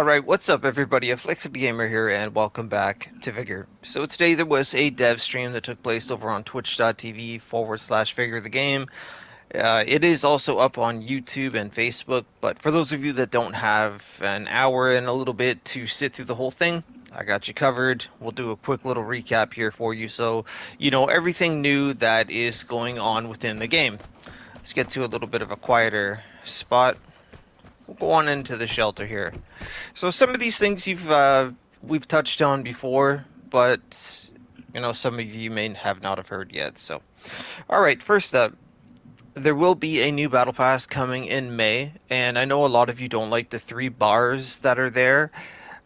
Alright, what's up everybody? Afflicted Gamer here and welcome back to Vigor. So today there was a dev stream that took place over on twitch.tv/Vigor the game. It is also up on YouTube and Facebook, but for those of you that don't have an hour and a little bit to sit through the whole thing, I got you covered. We'll do a quick little recap here for you so you know everything new that is going on within the game. Let's get to a little bit of a quieter spot. We'll go on into the shelter here. So some of these things we've touched on before, but you know some of you may have not have heard yet. So, all right, first up, there will be a new battle pass coming in May, and I know a lot of you don't like the 3 bars that are there.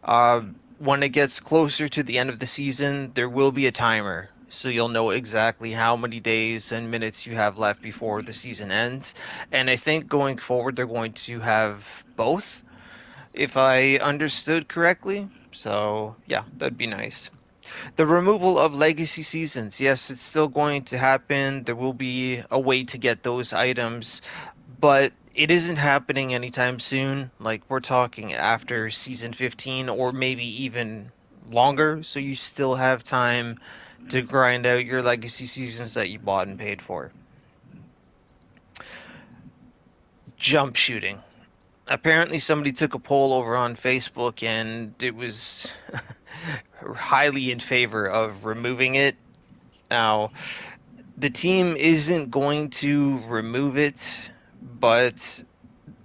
Uh, when it gets closer to the end of the season, there will be a timer. So you'll know exactly how many days and minutes you have left before the season ends. And I think going forward, they're going to have both if I understood correctly. So, yeah, that'd be nice. The removal of legacy seasons. Yes, it's still going to happen. There will be a way to get those items, but it isn't happening anytime soon. Like, we're talking after season 15 or maybe even longer, so you still have time to grind out your legacy seasons that you bought and paid for. Jump shooting. Apparently somebody took a poll over on Facebook and it was highly in favor of removing it. Now, the team isn't going to remove it, but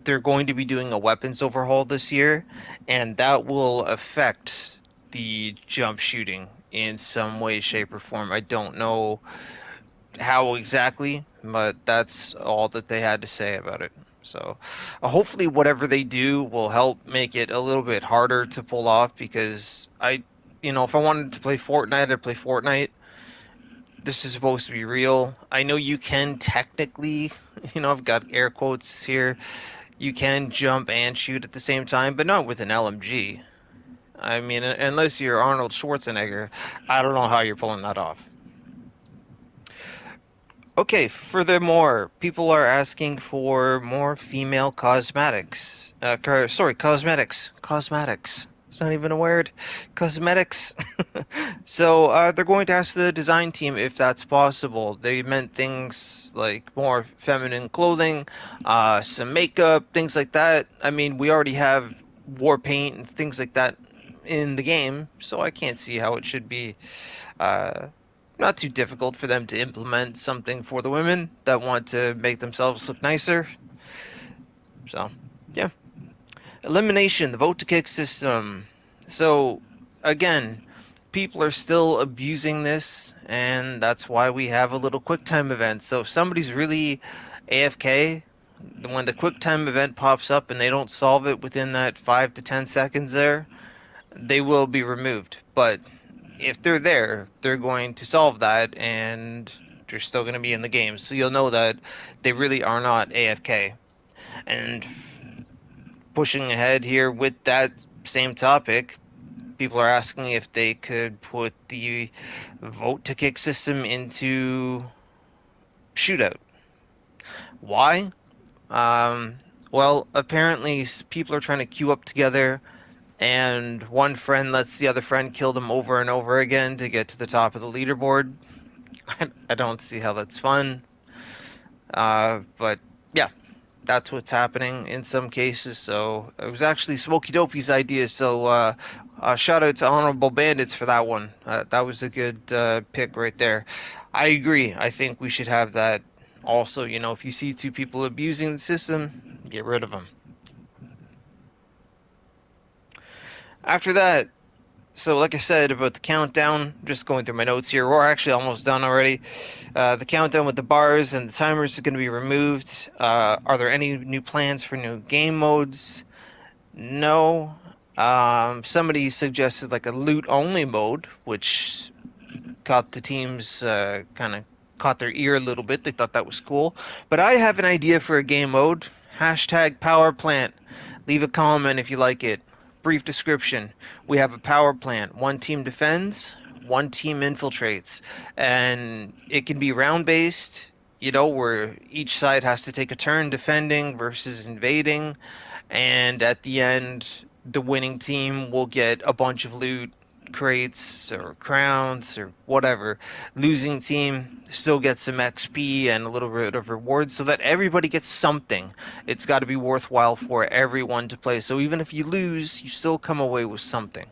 they're going to be doing a weapons overhaul this year, and that will affect the jump shooting in some way, shape, or form. I don't know how exactly, but that's all that they had to say about it. So hopefully whatever they do will help make it a little bit harder to pull off because if I wanted to play Fortnite, I'd play Fortnite. This is supposed to be real. I know you can technically, I've got air quotes here, you can jump and shoot at the same time, but not with an LMG. I mean, unless you're Arnold Schwarzenegger, I don't know how you're pulling that off. Okay, furthermore, people are asking for more female cosmetics. Cosmetics. Cosmetics. It's not even a word. Cosmetics. So they're going to ask the design team if that's possible. They meant things like more feminine clothing, some makeup, things like that. I mean, we already have war paint and things like that in the game, so I can't see how it should be uh, not too difficult for them to implement something for the women that want to make themselves look nicer. So, yeah. Elimination, the vote to kick system. So, again, people are still abusing this, and that's why we have a little quick time event. So, if somebody's really AFK, when the quick time event pops up and they don't solve it within that 5 to 10 seconds there, they will be removed. But if they're there, they're going to solve that and they're still going to be in the game. So you'll know that they really are not AFK. And pushing ahead here with that same topic, people are asking if they could put the vote to kick system into shootout. Why? Well, apparently people are trying to queue up together and one friend lets the other friend kill them over and over again to get to the top of the leaderboard. I don't see how that's fun. But yeah, that's what's happening in some cases. So it was actually Smokey Dopey's idea. So shout out to Honorable Bandits for that one. That was a good pick right there. I agree. I think we should have that also. If you see 2 people abusing the system, get rid of them. After that, so like I said about the countdown, just going through my notes here, we're actually almost done already. The countdown with the bars and the timers is going to be removed. Are there any new plans for new game modes? No. Somebody suggested like a loot only mode, which caught the teams kind of caught their ear a little bit. They thought that was cool. But I have an idea for a game mode. Hashtag power plant. Leave a comment if you like it. Brief description. We have a power plant. One team defends, one team infiltrates. And it can be round based, where each side has to take a turn defending versus invading. And at the end, the winning team will get a bunch of loot crates or crowns or whatever. Losing team still gets some XP and a little bit of rewards so that everybody gets something. It's got to be worthwhile for everyone to play. So even if you lose, you still come away with something.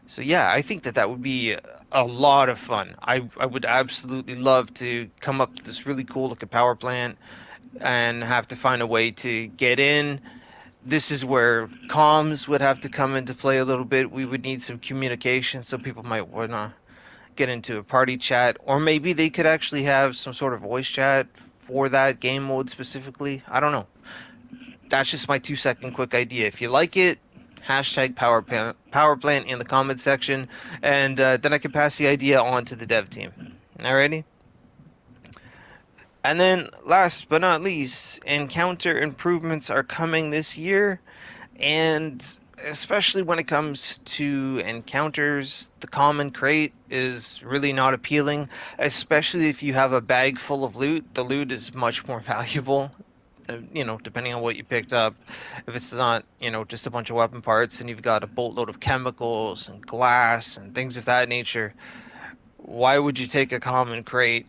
So yeah, I think that that would be a lot of fun. I would absolutely love to come up to this really cool looking power plant and have to find a way to get in. This is where comms would have to come into play a little bit. We would need some communication, so people might want to get into a party chat, or maybe they could actually have some sort of voice chat for that game mode specifically. I don't know. That's just my 2 second quick idea. If you like it, hashtag power plant in the comment section, and then I can pass the idea on to the dev team. Alrighty. And then, last but not least, encounter improvements are coming this year. And especially when it comes to encounters, the common crate is really not appealing, especially if you have a bag full of loot. The loot is much more valuable, depending on what you picked up. If it's not, just a bunch of weapon parts and you've got a boatload of chemicals and glass and things of that nature, why would you take a common crate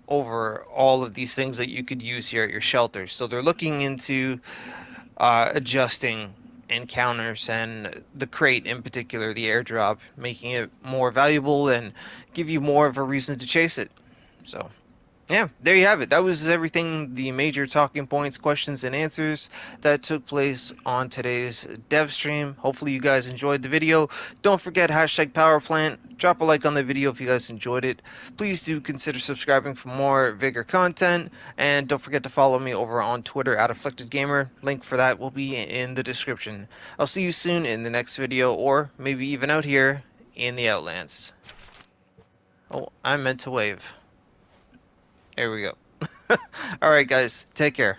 over all of these things that you could use here at your shelter? So they're looking into adjusting encounters and the crate in particular, the airdrop, making it more valuable and give you more of a reason to chase it. So, yeah, there you have it. That was everything, the major talking points, questions, and answers that took place on today's dev stream. Hopefully, you guys enjoyed the video. Don't forget hashtag powerplant. Drop a like on the video if you guys enjoyed it. Please do consider subscribing for more Vigor content. And don't forget to follow me over on Twitter at AfflictedGamer. Link for that will be in the description. I'll see you soon in the next video, or maybe even out here in the Outlands. Oh, I meant to wave. There we go. All right, guys, take care.